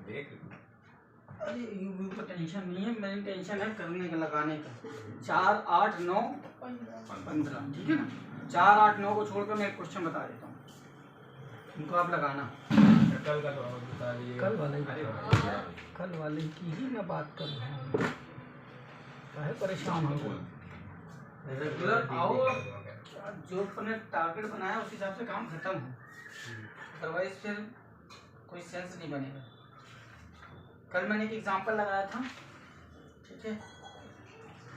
अरे यूवी को टेंशन नहीं है, मेरी टेंशन है करने का, लगाने का। 4, 8, 9, 15, ठीक है ना। 4, 8, 9 को छोड़कर मैं एक क्वेश्चन बता देता हूँ, इनको आप लगाना। कल का तो आप बता दिए। कल वाले की ही मैं बात कर रहा हूँ, काहे परेशान हो रेगुलर आओ, जो अपने टारगेट बनाया उस हिसाब से काम खत्म हो, अदरवाइज फिर कोई सेंस नहीं बनेगा। कल मैंने एक एग्जांपल लगाया था, ठीक है,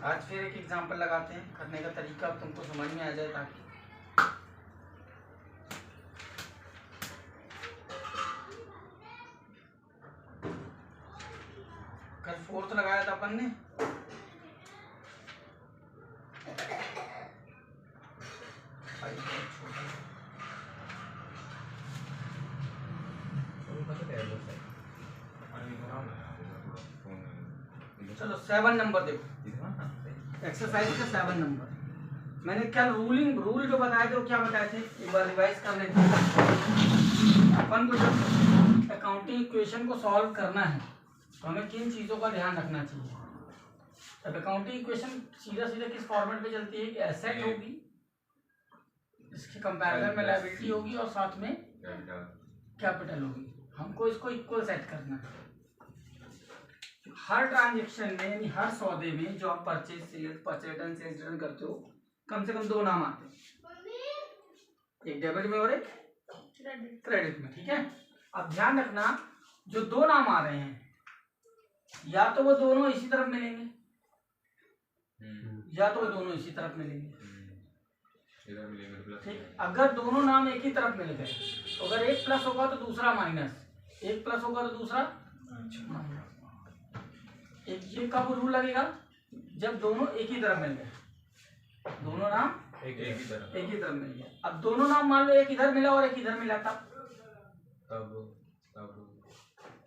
आज फिर एक एग्जांपल लगाते हैं। करने का तरीका अब तुमको समझ में आ जाए, ताकि कल 4th लगाया था अपन ने, चलो 7 नंबर देखो, एक्सरसाइज का 7 नंबर। मैंने क्या रूल जो बताए थे वो क्या बताए थे, एक बार रिवाइज कर लेते हैं। अपन को जब अकाउंटिंग इक्वेशन को सॉल्व करना है तो हमें किन चीज़ों का ध्यान रखना चाहिए। अब अकाउंटिंग इक्वेशन सीधा सीधा किस फॉर्मेट पे चलती है कि एसेट होगी, इसके कंपैरिजन में लायबिलिटी होगी और साथ में कैपिटल होगी। हमको इसको इक्वल सेट करना है। हर ट्रांजेक्शन में यानी हर सौदे में जो आप परचेज रिटर्न करते हो, कम से कम 2 नाम आते हैं, एक डेबिट में और एक क्रेडिट में, ठीक है। अब ध्यान रखना, जो 2 नाम आ रहे हैं या तो वो दोनों इसी तरफ मिलेंगे या तो वो दोनों इसी तरफ मिलेंगे, ठीक। अगर दोनों नाम एक ही तरफ मिल गए तो अगर एक प्लस होगा तो दूसरा माइनस, एक प्लस होगा तो दूसरा माइनस। एक ये कब रूल लगेगा, जब दोनों एक ही तरफ मिल गए, दोनों नाम एक ही तरफ मिल गया। अब दोनों नाम मान लो एक इधर मिला और एक इधर मिला, तब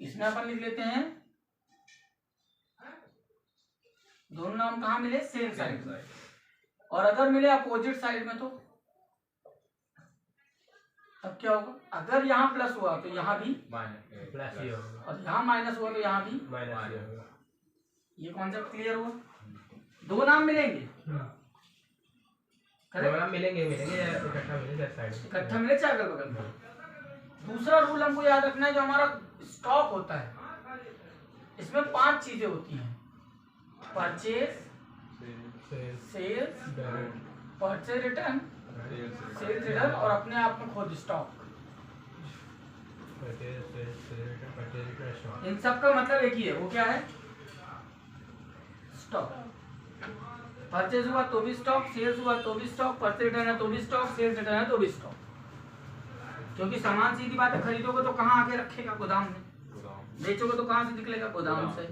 इसमें अपन लिख लेते हैं दोनों नाम कहाँ मिले, सेम साइड में। और अगर मिले अपोजिट साइड में तो तब क्या होगा, अगर यहाँ प्लस हुआ तो यहाँ भी प्लस ही होगा और यहाँ माइनस हुआ तो यहाँ भी माइनस ही होगा। ये कॉन्सेप्ट क्लियर हुआ। 2 नाम मिलेंगे, मिलेंगे इकट्ठा मिले चाहे अगल बगल में। दूसरा रूल हमको याद रखना है, जो हमारा स्टॉक होता है इसमें 5 चीजें होती हैं, purchase, sales, purchase return, sales return और अपने आप में खुद स्टॉक। इन सब का मतलब एक ही है, वो क्या है, स्टॉक। परचेज हुआ तो भी स्टॉक, सेल्स हुआ तो भी स्टॉक, परचेज रिटर्न है तो भी स्टॉक, सेल्स रिटर्न है तो भी स्टॉक। क्योंकि सामान सीधी बात है, खरीदोगे तो कहाँ आके रखेगा, गोदाम में। बेचोगे तो कहाँ से निकलेगा, गोदाम से।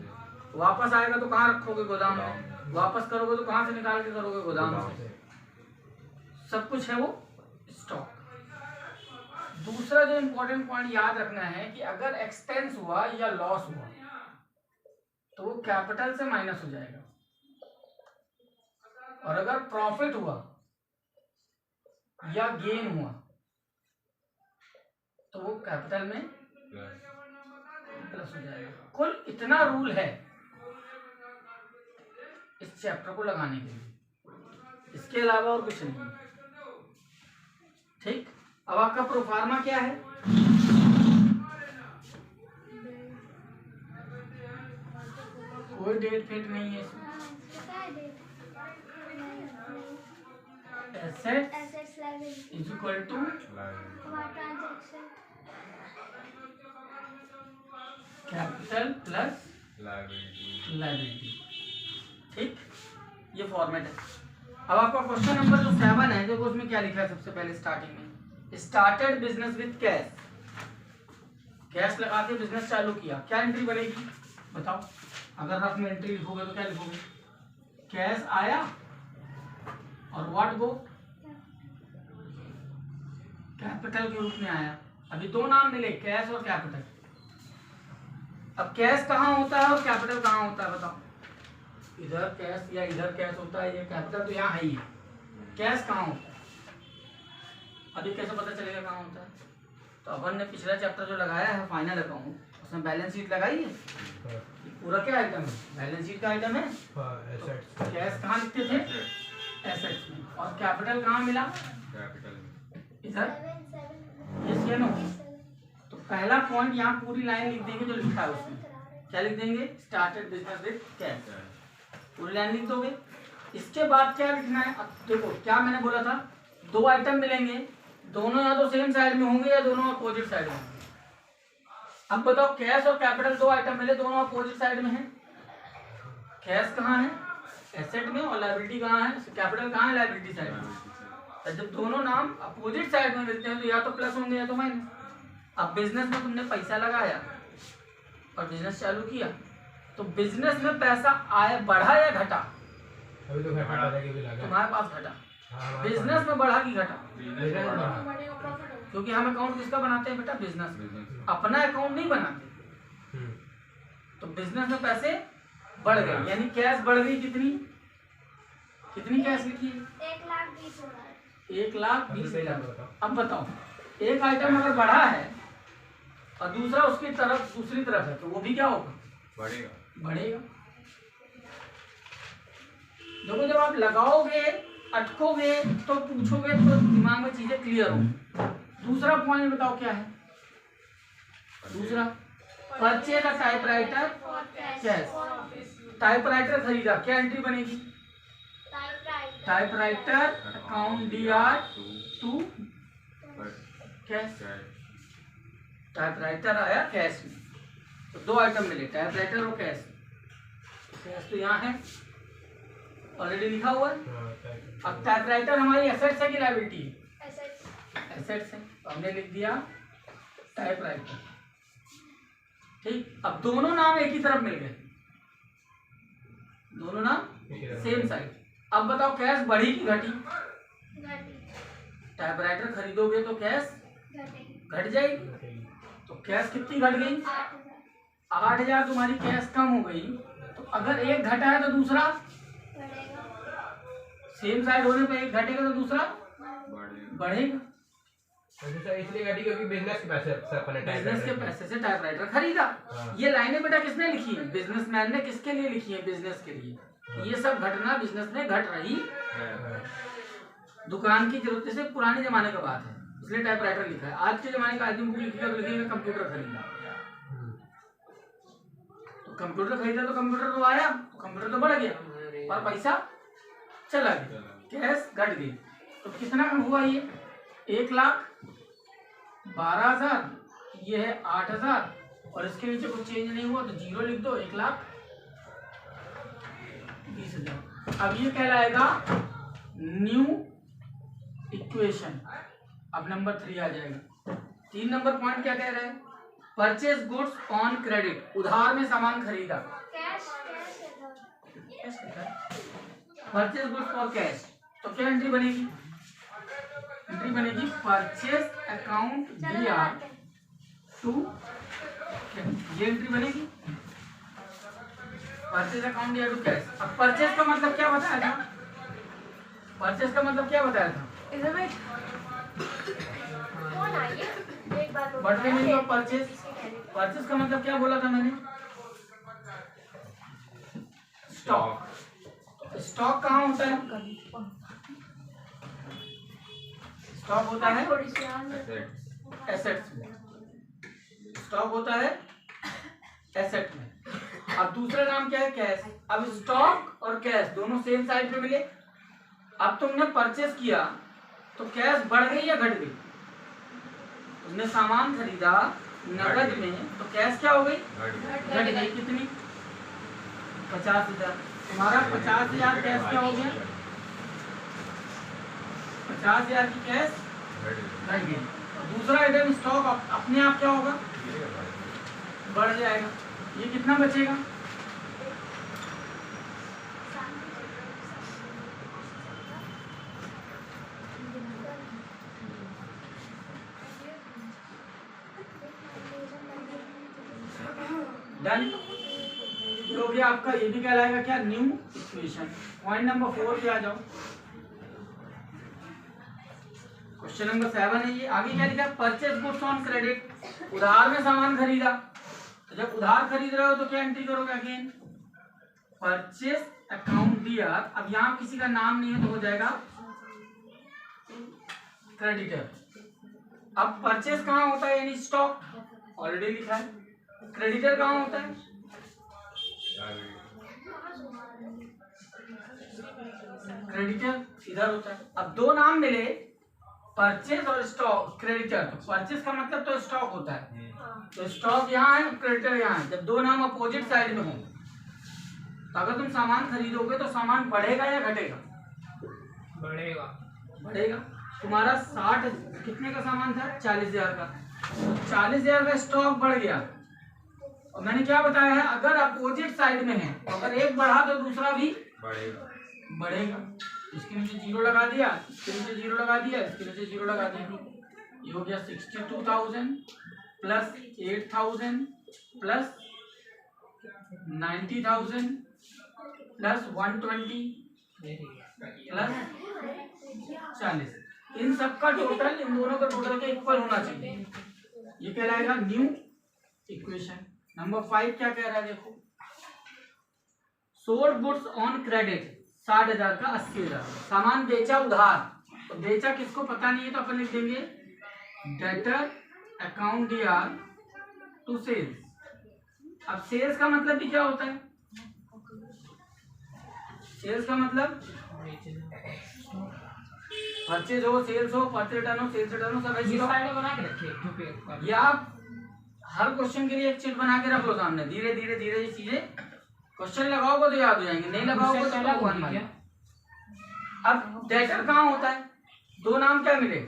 वापस आएगा तो कहाँ रखोगे, गोदाम में। वापस करोगे तो कहाँ से निकाल के करोगे, गोदाम से। सब कुछ है वो स्टॉक। दूसरा जो इम्पोर्टेंट पॉइंट याद रखना है कि अगर एक्सपेंस हुआ या लॉस हुआ तो वो कैपिटल से माइनस हो जाएगा, और अगर प्रॉफिट हुआ या गेन हुआ तो वो कैपिटल में प्लस हो जाएगा। कुल इतना रूल है इस चैप्टर को लगाने के लिए, इसके अलावा और कुछ नहीं। ठीक, अब आपका प्रोफार्मा क्या है, कोई डेट फिट नहीं है इसमें। Assets is equal to capital plus liability. ठीक, ये फॉर्मेट है। अब आपका क्वेश्चन नंबर जो 7 है, देखो उसमें क्या लिखा है। सबसे पहले स्टार्टिंग में started business with cash, cash लगा के बिजनेस चालू किया। क्या एंट्री बनेगी बताओ, अगर रफ में एंट्री लिखोगे तो क्या लिखोगे, कैश आया और व्हाट गो, कैपिटल के रूप में आया। अभी 2 नाम मिले, कैश और कैपिटल। अब कैश कहाँ होता है और कैपिटल कहाँ होता है बताओ, इधर कैश या इधर कैश होता है, ये कैपिटल तो यहाँ है ही है। कैश कहाँ होता है अभी कैसे पता चलेगा कहाँ होता है, तो अपन ने पिछला चैप्टर जो लगाया है फाइनल अकाउंट, उसमें बैलेंस शीट लगाई है। हाँ, पूरा क्या आइटम है? बैलेंस शीट का आइटम है। हाँ, assets। कैश कहाँ लिखते थे? एसेट्स में। और कैपिटल कहाँ मिला? इधर। यस या नो? तो पहला पॉइंट यहाँ पूरी लाइन लिख देंगे जो लिखा है उसमें। क्या लिख देंगे? स्टार्टेड बिजनेस विद कैश, पूरी लाइन लिख दोगे। इसके बाद क्या लिखना है? अब देखो क्या मैंने बोला था, दो आइटम मिलेंगे, दोनों या तो सेम साइड में होंगे या दोनों अपोजिट साइड में होंगे। अब बताओ, कैश और कैपिटल दो आइटम मिले, दोनों अपोजिट साइड में है। कैश कहाँ है? एसेट में। और लायबिलिटी कहाँ है? कैपिटल कहाँ है? लायबिलिटी साइड में। तो जब दोनों नाम अपोजिट साइड में मिलते हैं तो या तो प्लस होंगे या तो माइनस। अब बिजनेस में तुमने पैसा लगाया और बिजनेस चालू किया, तो बिजनेस में पैसा आया, बढ़ा या घटा? अभी तो घटा था कि भी लगा। तुम्हारे पास घटा। हाँ, बिजनेस में बढ़ा कि घटा? बढ़ा। क्योंकि हम अकाउंट किसका बनाते हैं बेटा? बिजनेस। अपना अकाउंट नहीं बनाते। तो बिजनेस में पैसे बढ़ गए, यानी कैश बढ़ गई। कितनी कितनी कैश लिखी? 1,20,000। अब बताओ, एक आइटम अगर बढ़ा है और दूसरा उसकी तरफ दूसरी तरफ है तो वो भी क्या होगा? बढ़ेगा। देखो जब आप लगाओगे, अटकोगे तो पूछोगे तो दिमाग में चीजें क्लियर हो। दूसरा पॉइंट बताओ क्या है? दूसरा, purchase a typewriter cash. Typewriter खरीदा, क्या एंट्री बनेगी? Typewriter account DR to cash. Typewriter आया कैश में, तो दो आइटम मिले, टाइपराइटर और कैश। कैश तो यहाँ है, ऑलरेडी लिखा हुआ है। अब टाइपराइटर हमारी एसेट्स है कि लायबिलिटी है? एसेट्स है, तो हमने लिख दिया टाइपराइटर। ठीक, अब दोनों नाम एक ही तरफ मिल गए, दोनों नाम सेम साइड। अब बताओ कैश बढ़ी कि घटी? टाइपराइटर खरीदोगे तो कैश घट जाएगी। तो कैश कितनी घट गई? 8,000 तुम्हारी कैश कम हो गई। तो अगर एक घटा है तो दूसरा सेम साइड होने पे एक घटेगा तो दूसरा बढ़ेगा। इसलिए घटी क्योंकि बिजनेस के पैसे से अपने बिजनेस के पैसे से टाइपराइटर खरीदा। ये लाइनें बेटा किसने लिखी है? बिजनेसमैन ने। किसके लिए लिखी है? बिजनेस के लिए। ये सब घटना बिजनेस में घट रही है। दुकान की जरूरत से पुराने जमाने का बात है, इसलिए टाइपराइटर लिखा है। आज के जमाने का आदमी बुक लिखेगा कंप्यूटर खरीदा। तो कंप्यूटर खरीदा तो कंप्यूटर तो आया, तो कंप्यूटर तो बढ़ गया और पैसा चला गया, कैश घट गई। तो कितना हुआ ये? 1,12,000, ये है 8,000 और इसके नीचे कुछ चेंज नहीं हुआ तो जीरो लिख दो, 1,20,000। अब ये कहलाएगा न्यू इक्वेशन। अब नंबर 3 आ जाएगा। 3 नंबर पॉइंट क्या कह रहा है? परचेज गुड्स ऑन क्रेडिट, उधार में सामान खरीदा। परचेज गुड्स फॉर कैश, तो क्या एंट्री बनेगी? एंट्री बनेगी परचेज अकाउंट DR टू, ये एंट्री बनेगी purchase account DR to cash. अब परचेज का मतलब क्या बताया था? परचेज का मतलब क्या बताया था? But meaning of purchase. Purchase का मतलब क्या बोला था मैंने? स्टॉक। स्टॉक कहाँ होता है? स्टॉक होता है एसेट्स में। स्टॉक होता है एसेट में। अब दूसरा नाम क्या है? कैश। अब स्टॉक और कैश दोनों सेम साइड पे मिले। अब तुमने परचेस किया तो कैश बढ़ गई या घट गई? तुमने सामान खरीदा नगद में तो कैश क्या हो गई? घट गई। कितनी? 50,000। तुम्हारा 50,000 कैश क्या हो गया? 50,000 की कैश घट गई। दूसरा आइटम स्टॉक अपने आप क्या होगा? बढ़ जाएगा। ये कितना बचेगा? डन। तो गया आपका, ये भी कहलाएगा क्या? New equation. पॉइंट नंबर 4 पे आ जाओ। क्वेश्चन नंबर 7 है ये। आगे क्या लिखा? परचेज गुड्स ऑन क्रेडिट, उधार में सामान खरीदा। तो जब उधार खरीद रहे हो तो क्या एंट्री करोगे? अगेन परचेस अकाउंट दिया। अब यहाँ किसी का नाम नहीं है तो हो जाएगा क्रेडिटर। अब परचेस कहाँ होता है यानी स्टॉक, ऑलरेडी लिखा है। क्रेडिटर कहाँ होता है? क्रेडिटर इधर होता है। अब दो नाम मिले, परचेस और स्टॉक, क्रेडिटर। तो परचेस का मतलब तो स्टॉक होता है, तो स्टॉक यहाँ है, क्रेडिटर यहाँ है। जब दो नाम अपोजिट साइड में हो तो अगर तुम सामान खरीदोगे तो सामान बढ़ेगा या घटेगा? बढ़ेगा। बढ़ेगा। तुम्हारा 60 कितने का सामान था? 40,000 का। 40,000 का स्टॉक बढ़ गया। और मैंने क्या बताया है, अगर अपोजिट साइड में है तो अगर एक बढ़ा तो दूसरा भी बढ़ेगा। इसके नीचे जीरो लगा दिया, इसके नीचे जीरो लगा दिया, इसके नीचे जीरो लगा दिया। ये हो गया 62,000 प्लस 8,000 प्लस 90,000 प्लस 120 प्लस 40। इन सबका टोटल, इन दोनों का टोटल के इक्वल होना चाहिए। ये कहलाएगा न्यू इक्वेशन। नंबर 5 क्या कह रहा है देखो, सोल्ड गुड्स ऑन क्रेडिट 60,000 का 80,000। सामान बेचा उधार, तो बेचा किसको पता नहीं है तो अपन लिख देंगे debtor account DR to sales. अब सेल्स का मतलब भी क्या होता है? सेल्स का मतलब परचेज हो, सेल्स हो, परचेज रिटर्न हो, सेल्स रिटर्न हो, सब ऐसी बना के रखिए। या आप हर क्वेश्चन के लिए एक चिट बना के रख लो सामने। धीरे धीरे धीरे ये चीजें क्वेश्चन लगाओगे तो याद हो जाएंगे, नहीं लगाओगे तो अलग वन मारेगा। अब डेटर कहाँ होता है? दो नाम क्या मिले?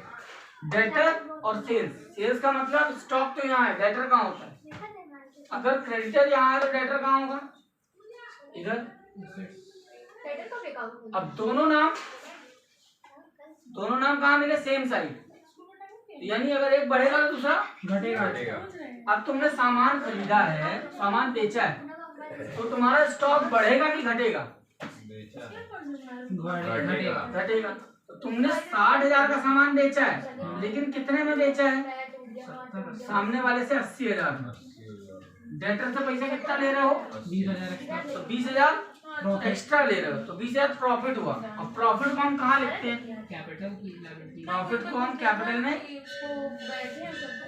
डेटर और सेल्स। सेल्स का मतलब स्टॉक तो यहाँ है, डेटर कहाँ होता है? अगर क्रेडिटर यहाँ है तो डेटर कहाँ होगा? इधर। अब दोनों नाम कहाँ मिले? सेम साइड, यानी अगर एक बढ़ेगा तो दूसरा घटेगा। अब तुमने सामान खरीदा है, सामान बेचा है, तो तुम्हारा स्टॉक बढ़ेगा कि घटेगा? घटेगा। तो तुमने 60,000 का सामान बेचा है, लेकिन कितने में बेचा है? सामने वाले से 80,000 में। डेटर से पैसा कितना ले रहे हो? 20,000। तो 20,000 एक्स्ट्रा ले रहे हो, तो 20,000 प्रॉफिट हुआ। और प्रॉफिट को हम कहाँ लिखते हैं? प्रॉफिट को हम कैपिटल में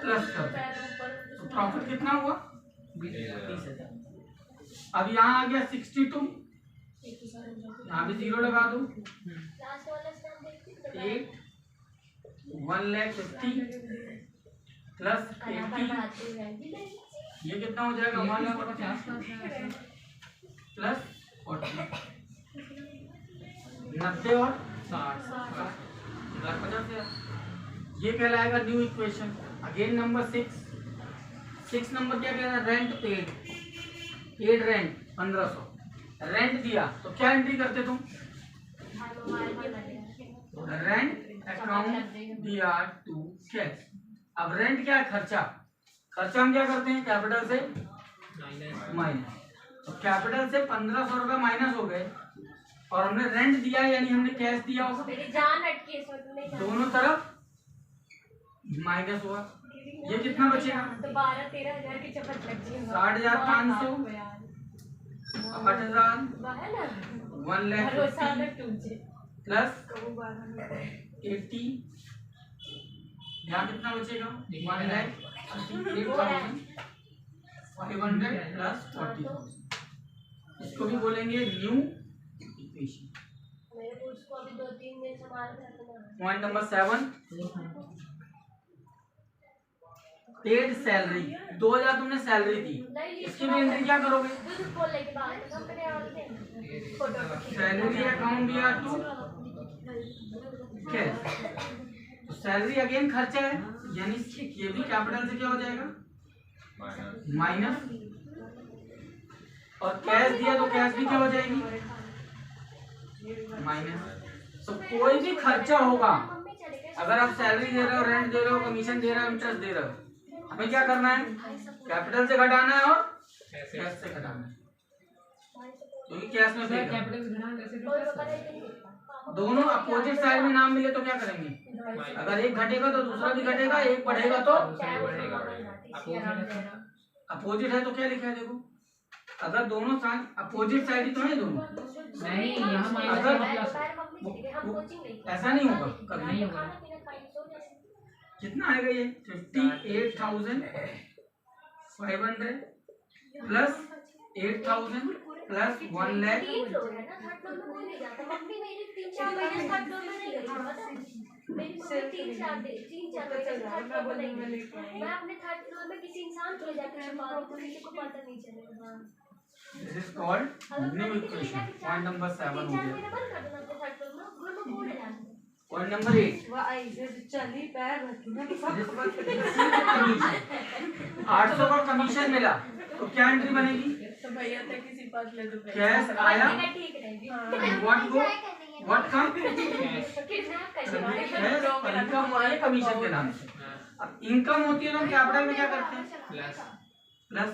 प्लस करते हैं। तो प्रॉफिट कितना हुआ? 20,000। अब यहाँ आ गया 62, यहाँ भी जीरो लगा दो। 8 1,50,000 प्लस 80, ये कितना हो जाएगा? 1,50,000 प्लस 40, 90 और 60, 50,000। ये कहलाएगा new equation. Again number 6 number क्या कह रहा है? Rent paid rent 1500। रेंट दिया तो क्या एंट्री करते तुम? रेंट अकाउंट दिया टू कैश। अब रेंट क्या है? खर्चा। खर्चा हम क्या करते हैं? कैपिटल से माइनस। तो कैपिटल से 1,500 रुपए माइनस हो गए और हमने रेंट दिया यानी हमने कैश दिया होगा, दोनों तरफ माइनस हुआ। ये कितना बचेगा? तो 12-13,000 की चपत लग जाएगी। 60,500 8,000 1,50,000 प्लस 80, यहाँ कितना बचेगा? 1,38,500 प्लस 40,000। इसको भी बोलेंगे new equation. Point number 7, paid salary. 2,000 तुमने सैलरी दी, इसकी भी एंट्री क्या करोगे? सैलरी अकाउंट दिया टू कैश। तो सैलरी अगेन खर्चा है, यानी ये भी कैपिटल से क्या हो जाएगा? माइनस। और कैश दिया तो कैश भी क्या हो जाएगी? माइनस। तो कोई भी खर्चा होगा, अगर आप सैलरी दे रहे हो, रेंट दे रहे हो, कमीशन दे रहे हो, इंटरेस्ट दे रहे हो, हमें क्या करना है? कैपिटल से घटाना है और कैश से घटाना है, क्योंकि कैश में दोनों अपोजिट साइड में नाम मिले तो क्या करेंगे? अगर एक घटेगा तो दूसरा भी घटेगा, एक बढ़ेगा तो अपोजिट है तो क्या लिखा है देखो, अगर दोनों साइड अपोजिट साइड ही तो है दोनों, नहीं यहाँ माइनस अगर ऐसा नहीं होगा कभी, नहीं होगा। कितना आएगा ये 58,500 प्लस 8,000 प्लस 1 लाख, मैं अपने थर्ड फ्लोर में किसी इंसान को जाकर छुपा दूं तो किसी को पता नहीं चलेगा। This is called new equation. Point number 7 हो गया। पॉइंट नंबर 8 चली पैर रखी ना 800 का कमीशन मिला तो क्या एंट्री बनेगी, तो भैया तक किसी पास ले दो कैश आया, ठीक रहेगी। What go what come, income हो रही है कमीशन के नाम से। अब इनकम होती है तो हम कैपिटल में क्या करते हैं प्लस,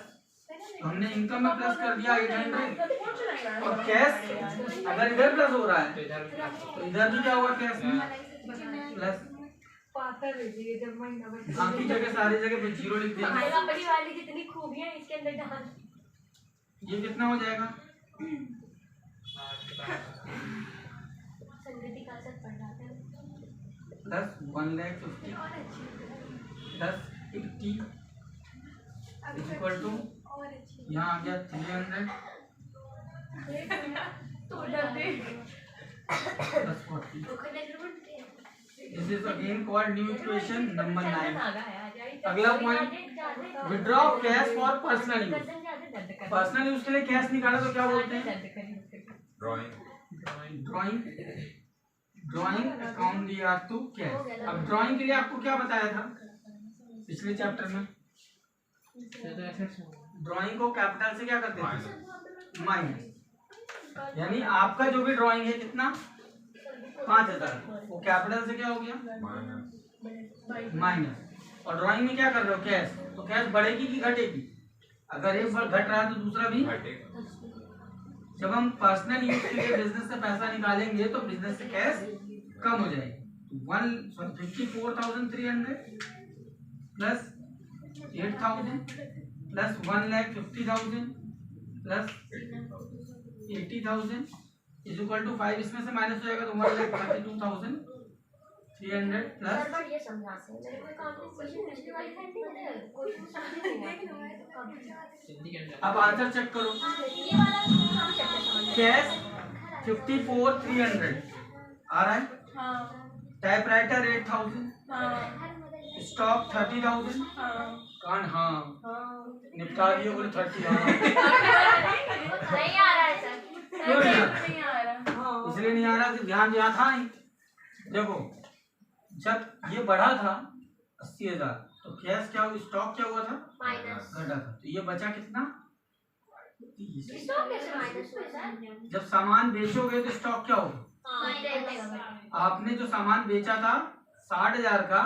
तो हमने इनकम में प्लस कर दिया 800, और कैश अगर इधर प्लस हो रहा है तो इधर भी क्या होगा कैश में प्लस, बाकी जगह सारी जगह पे जीरो लिख देंगे। वाली जितनी खूबियां इसके अंदर डाल, ये कितना हो जाएगा, संगति का असर पड़ रहा है प्लस 1,50,000 प्लस 80 इक्वल टू यहाँ आ गया 300 plus 40। This is again called new equation number 9। अगला point, withdraw cash for personal use. Personal use के लिए कैश निकाला तो क्या बोलते हैं, ड्राइंग अकाउंट दिया टू कैश। अब ड्राइंग के लिए आपको क्या बताया था पिछले चैप्टर में, ड्राइंग को कैपिटल से क्या करते थे माइनस, यानी आपका जो भी ड्राइंग है कितना 5,000, वो कैपिटल से क्या हो गया माइनस, और ड्राइंग में क्या कर रहे हो कैश, तो कैश बढ़ेगी कि घटेगी, अगर एक बार घट रहा है तो दूसरा भी। जब हम पर्सनल यूज के लिए बिजनेस से पैसा निकालेंगे तो बिजनेस से कैश कम हो जाएगी। 54,300 plus 8,000 plus 1,50,000 plus 80,000 is equal to 5, इसमें से माइनस हो जाएगा तो 1,32,300 प्लस। ये समझाते हैं मेरे को अकाउंटिंग क्वेश्चन पिछले वाले घंटे में क्वेश्चन समझ नहीं अब आंसर चेक करो, ये वाला हम चैप्टर समझ कैश 54,300 आ रहा है, टाइपराइटर 8,000, स्टॉक 30,000, कान हाँ निपटा दिए बोले 30, हाँ नहीं आ रहा है सर, क्यों नहीं आ रहा, नहीं आ रहा, इसलिए नहीं आ रहा कि ध्यान दिया था नहीं। देखो जब ये बढ़ा था 80,000 तो कैश क्या हुआ, स्टॉक क्या हुआ था माइनस, घटा था, तो ये बचा कितना 30। स्टॉक कैसे माइनस हुआ सर, जब सामान बेचोगे तो स्टॉक क्या होगा, आपने जो सामान बेचा था 60,000 का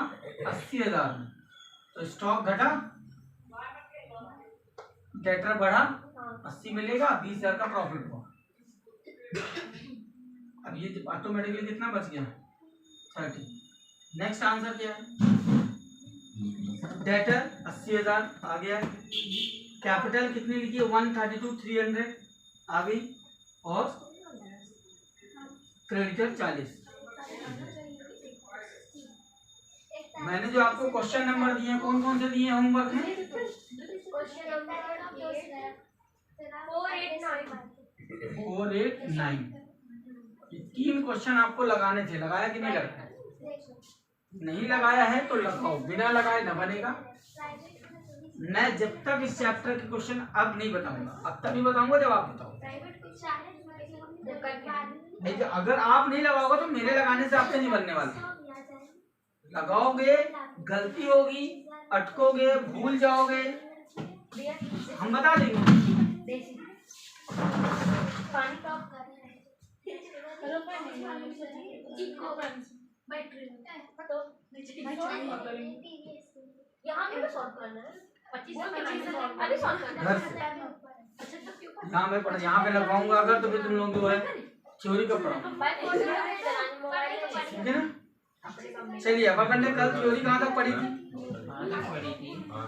80,000 में, तो स्टॉक घटा, डेटर बढ़ा, 80 मिलेगा, 20,000 का प्रॉफिट हुआ। अब ये ऑटोमेटिकली कितना बच गया 30। नेक्स्ट आंसर क्या है, डेटर 80,000 आ गया, कैपिटल कितनी लिखी है 132,300 आ गई, और क्रेडिटर 40। मैंने जो आपको क्वेश्चन नंबर दिए हैं कौन कौन से दिए हैं होमवर्क में, क्वेश्चन नंबर 489। ये 3 क्वेश्चन आपको लगाने थे, लगाया कि नहीं लगाया, नहीं लगाया है तो लगाओ, बिना लगाए ना बनेगा। मैं जब तक इस चैप्टर के क्वेश्चन अब नहीं बताऊंगा, अब तभी बताऊंगा जब आप बताओ, नहीं अगर आप नहीं लगाओगे तो मेरे लगाने से आपसे नहीं बनने वाला, लगाओगे गलती होगी, अटकोगे, भूल जाओगे, हम बता देंगे। यहाँ पे सॉल्व करना है 25 अभी सॉल्व करना है, यहाँ पे पढ़, यहाँ पे लगवाऊंगा अगर तो फिर तुम लोग जो है थ्योरी का पढ़ो, ठीक है ना। चलिए अब अपन ने कल थ्योरी कहाँ तक पढ़ी थी,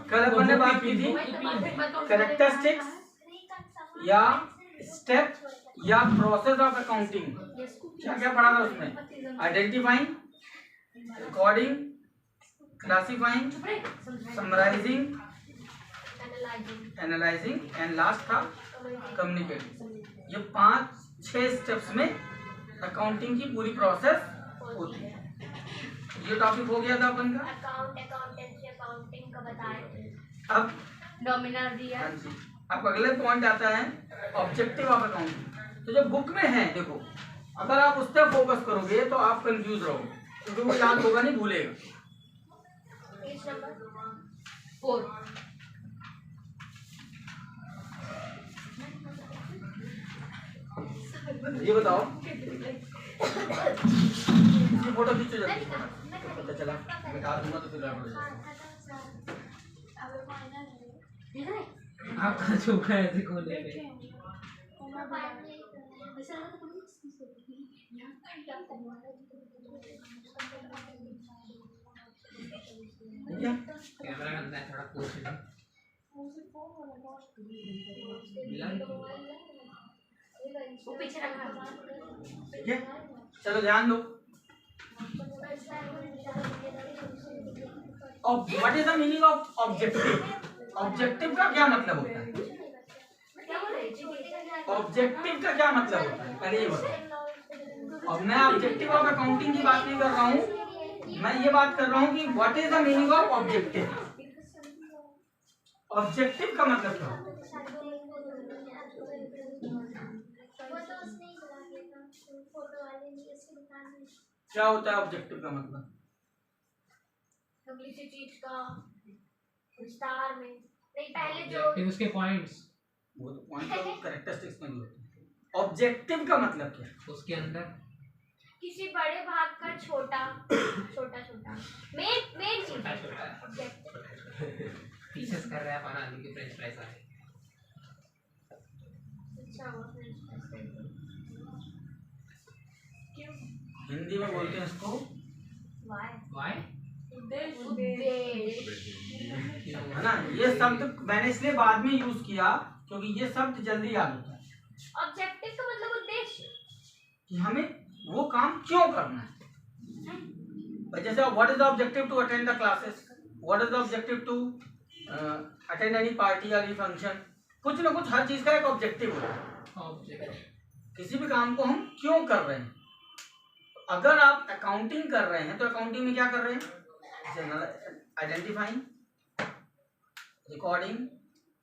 कल अपन ने बात की थी कैरेक्टरिस्टिक्स या स्टेप या प्रोसेस ऑफ अकाउंटिंग। क्या क्या पढ़ा था उसमें? Identifying, recording, classifying, summarising, analysing and last था कम्युनिकेटिंग। ये 5-6 स्टेप्स में अकाउंटिंग की पूरी प्रोसेस होती है। ये टॉपिक हो गया था अपन का। अकाउंटेंसी अकाउंटिंग का बताए थे। अब नॉमिनल दिया। हाँ जी, अब अगले पॉइंट आता है ऑब्जेक्टिव ऑफ अकाउंटिंग। तो जो बुक में है देखो, अगर आप उस पर फोकस करोगे तो आप कंफ्यूज रहोगे, क्योंकि वो याद होगा नहीं, भूलेगा। Page number 4। ये बताओ, इसकी फोटो खींचो जल्दी। पता चला बता दूंगा तो फिर गड़बड़ हो जाएगा। आपका चोखा ऐसे खोले कैमरा गंदा है, थोड़ा पोस्ट है। वो पीछे रखा है। ठीक है, चलो ध्यान दो। What is the meaning of objective? Objective का क्या मतलब होता है? ऑब्जेक्टिव का क्या मतलब होता है, पहले ये बताओ। और मैं ऑब्जेक्टिव ऑफ अकाउंटिंग की बात नहीं कर रहा हूँ, मैं ये बात कर रहा हूँ कि what is the meaning of objective. Objective का मतलब क्या होता है? क्या होता है ऑब्जेक्टिव का मतलब? किसी चीज का विस्तार में नहीं, पहले जो उसके पॉइंट्स, वो तो पॉइंट तो कैरेक्टरिस्टिक्स में भी होते हैं। ऑब्जेक्टिव का मतलब क्या है? उसके अंदर किसी बड़े भाग का छोटा छोटा मेन चीज ऑब्जेक्टिव। पीसेस कर रहा है पाना आलू के फ्रेंच फ्राइज आ रहे। अच्छा वो क्यों हिंदी में बोलते हैं इसको व्हाई है ना। ये शब्द मैंने इसलिए बाद में यूज किया क्योंकि ये शब्द जल्दी याद होता है। ऑब्जेक्टिव का मतलब उद्देश्य, कि हमें वो काम क्यों करना है। जैसे what is the objective to attend the classes, what is the objective to attend any party और फंक्शन। कुछ ना कुछ हर चीज का एक ऑब्जेक्टिव होता है। किसी भी काम को हम क्यों कर रहे हैं। अगर आप अकाउंटिंग कर रहे हैं तो अकाउंटिंग में क्या कर रहे हैं? Identifying, recording,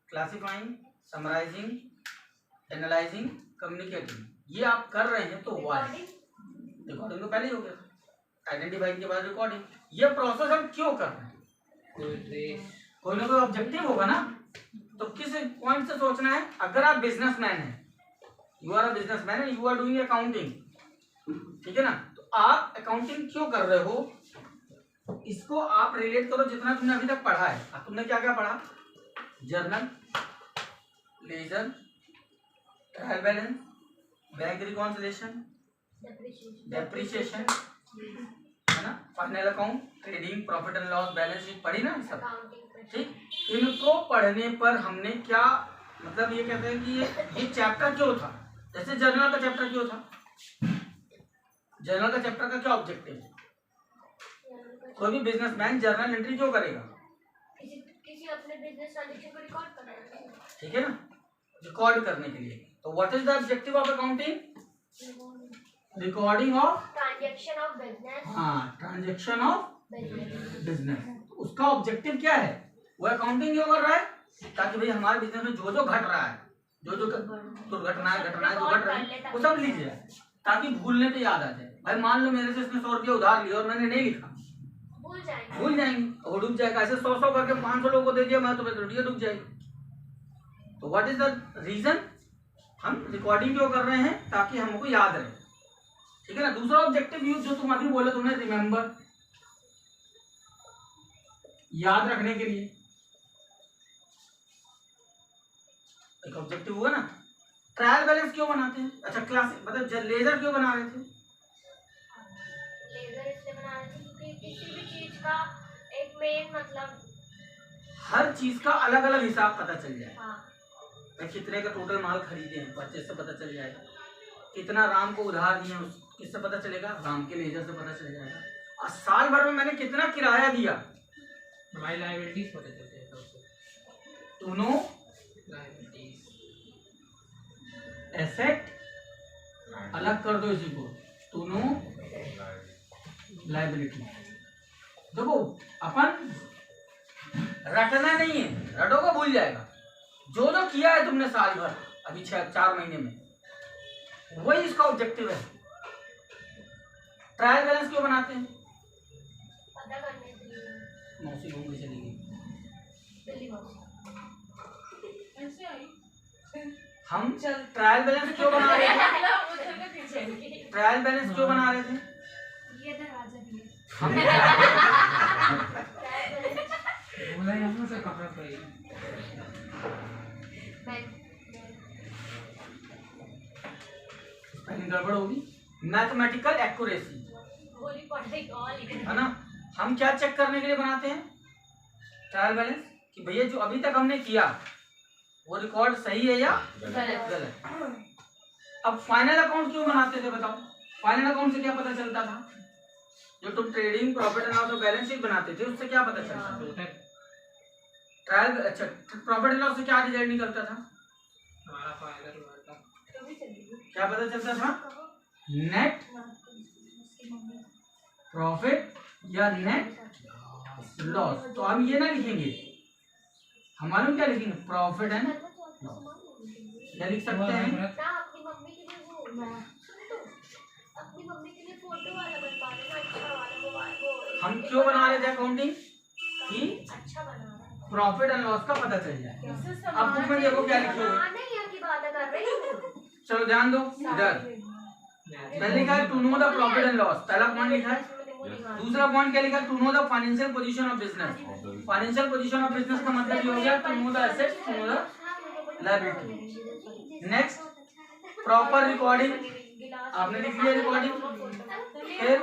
classifying, summarising, analysing, communicating, ये आप कर रहे हैं तो वाई। रिकॉर्डिंग तो पहले ही हो गया, आइडेंटिफाइंग के बाद रिकॉर्डिंग। ये प्रोसेस हम क्यों कर रहे हैं? कोई ना कोई ऑब्जेक्टिव होगा ना। तो किस पॉइंट से सोचना है? अगर आप बिजनेसमैन हैं, you are a businessman and you are doing accounting, ठीक है ना, तो आप अकाउंटिंग क्यों कर रहे हो, इसको आप रिलेट करो जितना तुमने अभी तक पढ़ा है। अब तुमने क्या क्या पढ़ा? Journal, ledger, trial balance, bank reconciliation, depreciation, है ना, final account, trading, profit and loss, balance sheet पढ़ी ना सब। ठीक, इनको पढ़ने पर हमने क्या मतलब ये कहते हैं कि ये चैप्टर क्यों था। जैसे जर्नल का चैप्टर क्यों था? जर्नल का चैप्टर का क्या ऑब्जेक्टिव है? कोई भी बिजनेसमैन जर्नल एंट्री क्यों करेगा? किसी अपने बिजनेस ट्रांजैक्शन को रिकॉर्ड करना है, ठीक है ना, रिकॉर्ड करने के लिए। तो what is the objective of accounting? Recording of transaction of business. हाँ, ट्रांजैक्शन ऑफ बिजनेस। उसका ऑब्जेक्टिव क्या है? वो अकाउंटिंग क्यों कर रहा है? ताकि भाई हमारे बिजनेस में जो जो घट रहा है, जो जो दुर्घटनाएं घटनाएं जो घट रही है वो सब लिख जाए, ताकि भूलने पे याद आ जाए। भाई मान लो मेरे से इसने 100 रुपया उधार लिया और मैंने नहीं लिखा, भूल जाएंगे, वो डूब जाएगा। ऐसे 100 करके 500 लोगों को दे दिया मैं, तो मेरी डूब जाएगी। तो व्हाट इज द रीजन? हम रिकॉर्डिंग क्यों कर रहे हैं? ताकि हमको याद रहे, ठीक है ना। दूसरा ऑब्जेक्टिव यूज जो तुम अभी बोले तुमने, रिमेम्बर, याद रखने के लिए एक ऑब्जेक्टिव हुआ ना। ट्रायल बैलेंस क्यों बनाते हैं? अच्छा, क्लास मतलब लेजर क्यों बना रहे थे? लेजर इसलिए बना रहे थे क्योंकि किसी भी चीज का एक मेन मतलब हर चीज का अलग अलग हिसाब पता चल जाए। हाँ मैं कितने का टोटल माल खरीदे हैं परचेज से पता चल जाएगा। कितना राम को उधार दिए उस किससे पता चलेगा, राम के लेजर से पता चल जाएगा। और साल भर में मैंने कितना किराया दिया, हमारी लायबिलिटीज पता चलती है सबसे। टू नो लायबिलिटीज एसेट अलग कर दो इसी को, टू नो लायबिलिटी। देखो अपन रटना नहीं है, रटोगे भूल जाएगा। जो जो किया है तुमने साल भर अभी 4 महीने में, वही इसका ऑब्जेक्टिव है। ट्रायल बैलेंस क्यों बनाते हैं? पता करने के लिए। मौसी घूम के चली गई। दिल्ली मौसी ऐसे आई हम ट्रायल बैलेंस क्यों बना रहे थे? ट्रायल बैलेंस क्यों बना रहे थे? ये दरवाजा भी है। हम बोला यहाँ से कहाँ पे पहली गड़बड़ होगी। मैथमेटिकल एक्यूरेसी गोली पढ़े और है ना। हम क्या चेक करने के लिए बनाते हैं ट्रायल बैलेंस, कि भैया जो अभी तक हमने किया वो रिकॉर्ड सही है या गलत। अब फाइनल अकाउंट क्यों बनाते थे बताओ? फाइनल अकाउंट से क्या पता चलता था? जो तुम ट्रेडिंग प्रॉफिट एंड लॉस और बैलेंस शीट बनाते थे उससे क्या पता चलता था? टोटल ट्रायल अच्छा प्रॉफिट एंड लॉस से क्या रिजल्ट निकलता था? हमारा फायदा हुआ क्या पता चलता था? नेट प्रॉफिट या नेट लॉस। तो हम ये ना लिखेंगे, हम मालूम क्या लिखेंगे? प्रॉफिट एंड क्या लिख सकते हैं? अपनी मम्मी के लिए वो सुन तो अपनी मम्मी के लिए फोटो वाला बनवा देना, अच्छा वाला वो हम क्यों बना रहे थे अकाउंटिंग? कि अच्छा बना रहा है। प्रॉफिट एंड लॉस का पता चल जाए। अब बुक में देखो क्या लिखे हुए। नहीं यहाँ की बात कर रही हूँ। चलो ध्यान दो इधर। पहले लिखा है to know the profit and loss, पहला पॉइंट लिखा है। दूसरा पॉइंट क्या लिखा है? To know the financial position of business. Financial position of business का मतलब ये हो गया to know the assets, to know the liability. Next proper recording, आपने लिख लिया रिकॉर्डिंग। फिर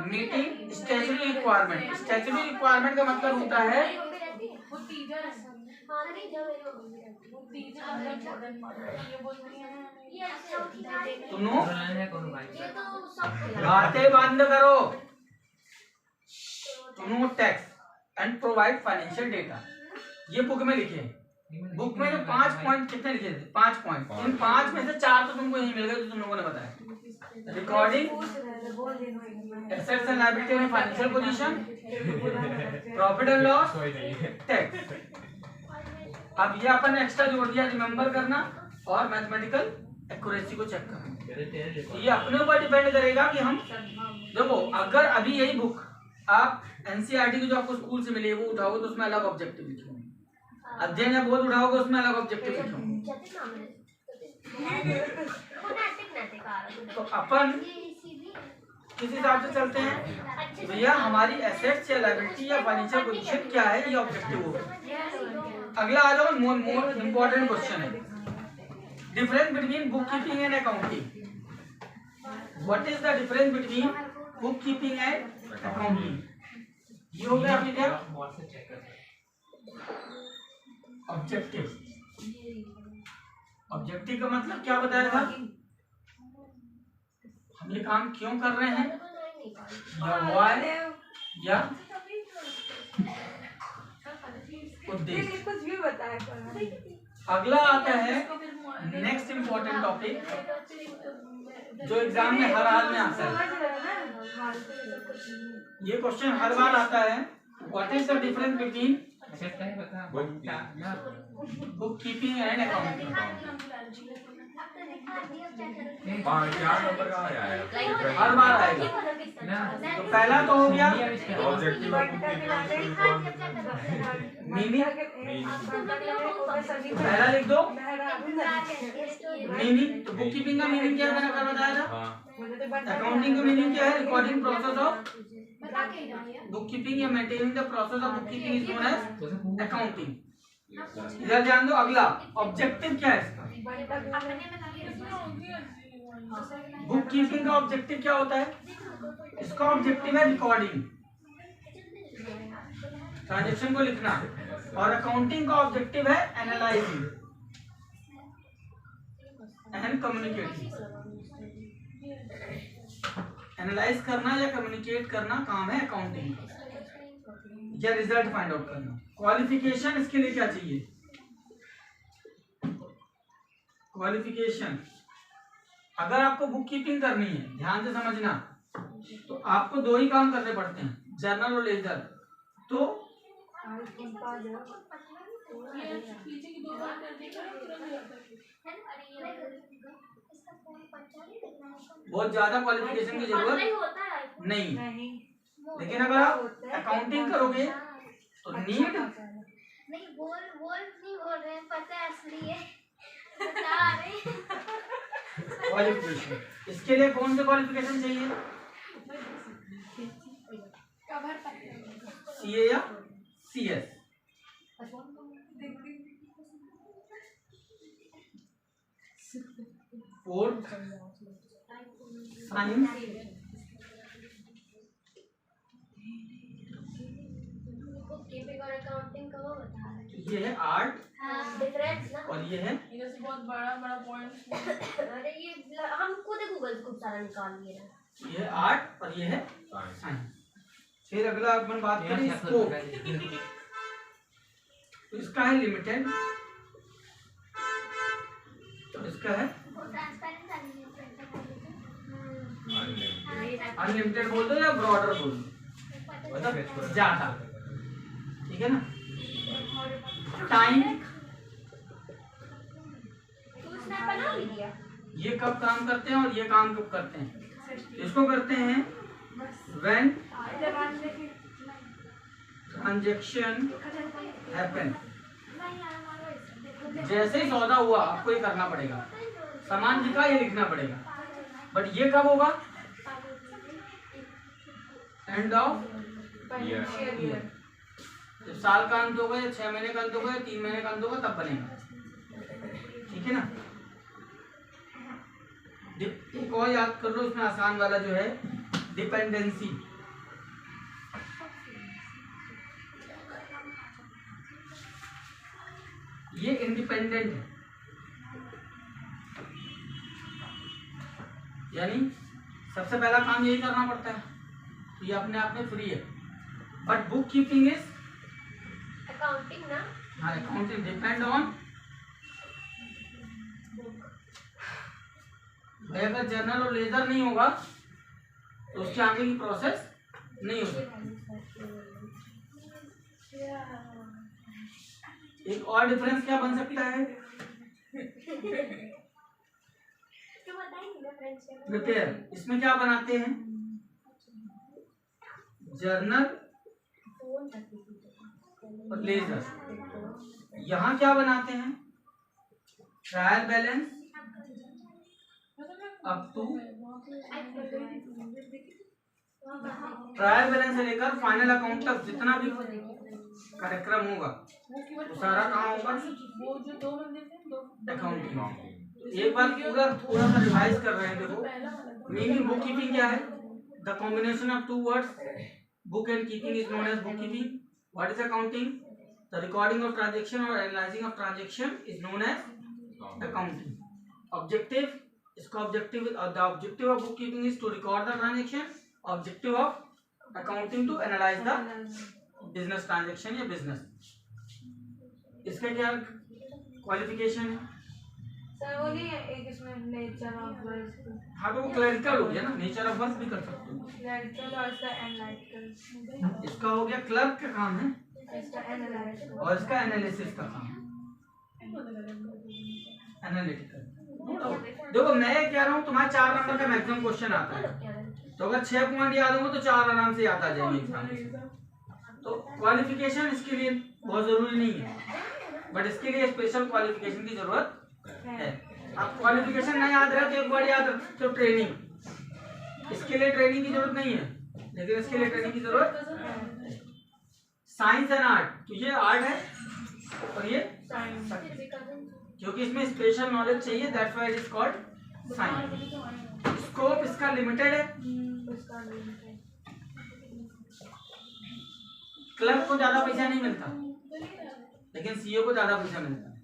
meeting statutory requirement. Statutory requirement का मतलब होता है वो टीचर है वो टीचर है मॉडर्न मॉडल ये बोल रही है ये अच्छा सुनो, है कौन भाई ये तो सब बातें बंद करो। To know tax and provide financial data, ये बुक में लिखे हैं। बुक में जो 5 पॉइंट कितने लिखे थे? 5 पॉइंट। इन 5 में से 4 तो तुमको यही मिल गए जो तुम लोगों ने बताया। Recording assets and liability and financial position, profit and loss, tax. अब ये अपन ने एक्स्ट्रा जोड़ दिया, रिमेंबर करना और मैथमेटिकल एक्यूरेसी को चेक करना। तो ये अपने ऊपर डिपेंड करेगा कि हम देखो, अगर अभी यही बुक आप एनसीईआरटी की जो आपको स्कूल से मिली है वो उठाओगे तो उसमें अलग ऑब्जेक्टिव लिखे होंगे। अध्ययन या बोध उठाओगे उसमें अलग ऑब्जेक्टिव लिखे होंगे। तो अपन किस हिसाब से चलते हैं कि भैया हमारी एसेट्स या लायबिलिटी या फाइनेंशियल पोजीशन क्या है, ये ऑब्जेक्टिव होगा। अगला आ जाओ, मोर इम्पोर्टेंट क्वेश्चन है, difference between book keeping and accounting. What is the difference between book keeping and accounting? ये हो गया अपने क्या ऑब्जेक्टिव। ऑब्जेक्टिव का मतलब क्या बताया था? हम ये काम क्यों कर रहे हैं, या व्हाई, या उद्देश्य। कुछ भी बताया करो। अगला आता है नेक्स्ट इम्पोर्टेंट टॉपिक जो एग्जाम में हर हाल में आता है। ये क्वेश्चन हर बार आता है, what is the difference between book keeping and accounting? हर बार आएगा। तो पहला तो हो गया मीनिंग, पहला लिख दो मीनिंग। तो बुक कीपिंग का मीनिंग क्या मैंने कर बताया था? अकाउंटिंग का मीनिंग क्या है? Recording process of book keeping या maintaining the process of book keeping is known as accounting. इधर ध्यान दो। अगला ऑब्जेक्टिव क्या है इसका? बुक कीपिंग का ऑब्जेक्टिव क्या होता है? इसका ऑब्जेक्टिव है रिकॉर्डिंग। ट्रांजैक्शन को लिखना, और अकाउंटिंग का ऑब्जेक्टिव है एनालाइजिंग एंड कम्युनिकेटिंग। एनालाइज करना या कम्युनिकेट करना काम है अकाउंटिंग का, या रिजल्ट फाइंड आउट करना। क्वालिफिकेशन इसके लिए क्या चाहिए? क्वालिफिकेशन, अगर आपको बुक कीपिंग करनी है, ध्यान से समझना, तो आपको दो ही काम करने पड़ते हैं, जर्नल और लेजर। तो पीछे की 2 बार कर देगा तुरंत हो जाता है। बहुत ज्यादा क्वालिफिकेशन की जरूरत नहीं, लेकिन अगर आप अकाउंटिंग करोगे तो नीड नहीं बोल रहे हैं, पता है असली है, बता रहे क्वालिफिकेशन। इसके लिए कौन से क्वालिफिकेशन चाहिए? कवर सीए या सीएस? फोर्थ साइंस, कीपिंग और अकाउंटिंग का वो बता रहे हैं। ये है आर्ट, डिफरेंस ना, और ये है, इधर से बहुत बड़ा बड़ा पॉइंट। अरे ये हम खुद गूगल खूब सारा निकाल लिए हैं। ये है आर्ट और ये है साइंस। फिर अगला अपन बात करें स्कोप, तो इसका है लिमिटेड और इसका है अनलिमिटेड। बोल दो या ब्रॉडर बोल दो, मतलब ज्यादा, ठीक है ना। टाइम, उसने बना भी दिया। ये कब काम करते हैं और ये काम कब करते हैं? इसको करते हैं व्हेन ट्रांजैक्शन हैपन। जैसे ही सौदा हुआ आपको ये करना पड़ेगा, सामान बिका ये लिखना पड़ेगा, बट ये कब होगा? End of year. जब साल का अंत होगा या 6 महीने का अंत होगा या 3 महीने का अंत होगा तब बनेगा, ठीक है ना। एक और याद कर लो इसमें आसान वाला जो है डिपेंडेंसी। ये इंडिपेंडेंट है, यानी सबसे पहला काम यही करना पड़ता है, तो ये अपने आप में फ्री है। But book keeping is accounting ना, हाँ, अकाउंटिंग डिपेंड ऑन। भाई अगर जर्नल और लेजर नहीं होगा तो उसके आगे की प्रोसेस नहीं होगी। एक और डिफरेंस क्या बन सकता है? तो बताएंगे ना फ्रेंड्स। प्रिपेयर, इसमें क्या बनाते हैं? जर्नल और लेजर। यहाँ क्या बनाते हैं? Trial balance up to, trial balance से लेकर फाइनल अकाउंट तक जितना भी कार्यक्रम होगा वो सारा कहाँ होगा? वो जो 2 बंदे थे, 2 अकाउंटिंग। एक बार पूरा सा रिवाइज कर रहे हैं। देखो मीनिंग बुक कीपिंग क्या है? The combination of 2 words, book and keeping is known as book keeping. What is accounting? The recording of transaction और analysing of transaction is known as accounting. Objective, इसका objective, the objective of book keeping is to record the transaction, objective of accounting to analyse the business transaction या business. इसका क्या qualification है? Sir वो नहीं है एक इसमें नेचर ऑफ वर्क, हाँ तो वो क्लरिकल हो गया ना, नेचर ऑफ वर्क भी कर सकते हो। क्लरिकल और इसका एनालिटिकल। इसका हो गया क्लर्क का काम है, इसका एनालिटिकल और इसका एनालिसिस का काम एनालिटिकल। देखो मैं कह रहा हूँ तुम्हारे 4 नंबर का मैक्सिमम क्वेश्चन आता है, तो अगर 6 पॉइंट याद होंगे तो 4 आराम से याद आ जाएंगे एग्जाम में। तो क्वालिफिकेशन इसके लिए बहुत जरूरी नहीं है, बट इसके लिए स्पेशल क्वालिफिकेशन की जरूरत है। अब क्वालिफिकेशन नहीं याद रहा तो एक बार याद रख, तो ट्रेनिंग, इसके लिए ट्रेनिंग की जरूरत नहीं है, लेकिन इसके लिए ट्रेनिंग की जरूरत। साइंस एंड आर्ट, तो ये आर्ट है और ये साइंस, क्योंकि इसमें स्पेशल नॉलेज चाहिए, that's why it is called science. Scope इसका लिमिटेड है। क्लर्क को ज्यादा पैसा नहीं मिलता, लेकिन सीईओ को ज्यादा पैसा मिलता है,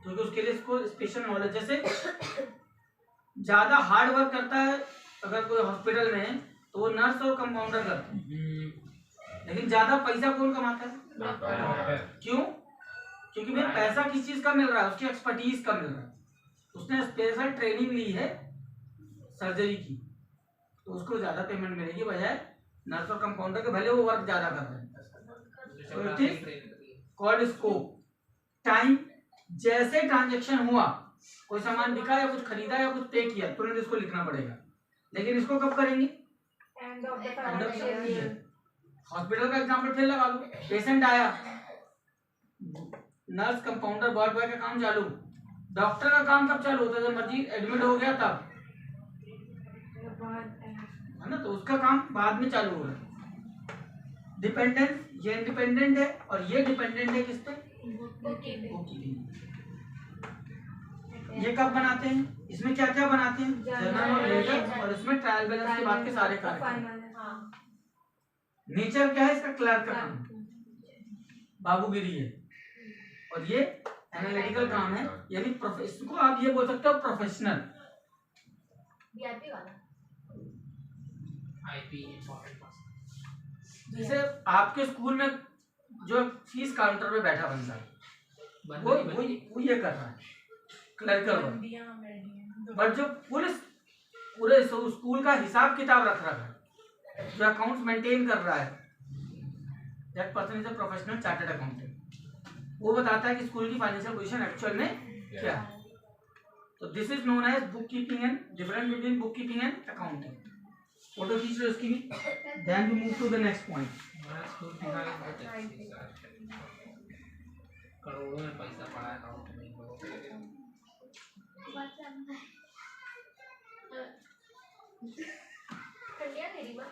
क्योंकि उसके लिए इसको स्पेशल नॉलेज, जैसे ज्यादा हार्ड वर्क करता है अगर कोई हॉस्पिटल में है तो वो नर्स और कंपाउंडर करते हैं, लेकिन ज्यादा पैसा कौन कमाता है? क्यों? क्योंकि भाई पैसा किस चीज का मिल रहा है? उसकी एक्सपर्टीज का मिल रहा है, उसने स्पेशल ट्रेनिंग ली है सर्जरी की, तो उसको ज्यादा पेमेंट मिलेगी बजाय नर्स और कंपाउंडर के, भले वो वर्क ज्यादा कर रहे हैं। तो it is called scope. Time, जैसे ट्रांजेक्शन हुआ, कोई सामान बिका या कुछ खरीदा या कुछ पे किया, तुरंत इसको लिखना पड़ेगा, लेकिन इसको कब करेंगे? End of the financial year. Hospital का एग्जांपल फिर लगा लो, पेशेंट आया, नर्स कंपाउंडर वार्ड बॉय का काम चालू, डॉक्टर का काम कब चालू होता है? जब मरीज एडमिट हो गया तब, है ना, तो उसका काम बाद में चालू हो रहा है। डिपेंडेंट, ये इंडिपेंडेंट है और ये डिपेंडेंट है किस पे? बुककीपिंग। ये कब बनाते हैं? इसमें क्या क्या बनाते हैं? जर्नल और लेजर, और इसमें ट्रायल बैलेंस के बाद के सारे कार्य। नेचर क्या है इसका? क्लर्क का काम, बाबूगिरी है, और ये एनालिटिकल काम है, यानी इसको आप ये बोल सकते हो प्रोफेशनल। वीआईपी वाला आईपी। जैसे आपके स्कूल में जो फीस काउंटर पे बैठा बंदा है, वो ये कर रहा है क्लर्कल वर्क, बट जो पूरे स्कूल का हिसाब किताब रख रहा है, जो अकाउंट्स मेंटेन कर रहा है, that person is a professional chartered accountant. वो बताता है कि स्कूल की फाइनेंशियल पोजीशन एक्चुअल में क्या है। तो this is known as book keeping and difference between book keeping and accounting. Photo खींच लो इसकी भी, then we move to the next point. करोड़ों में पैसा पड़ा है अकाउंट में। कंडिया तेरी माँ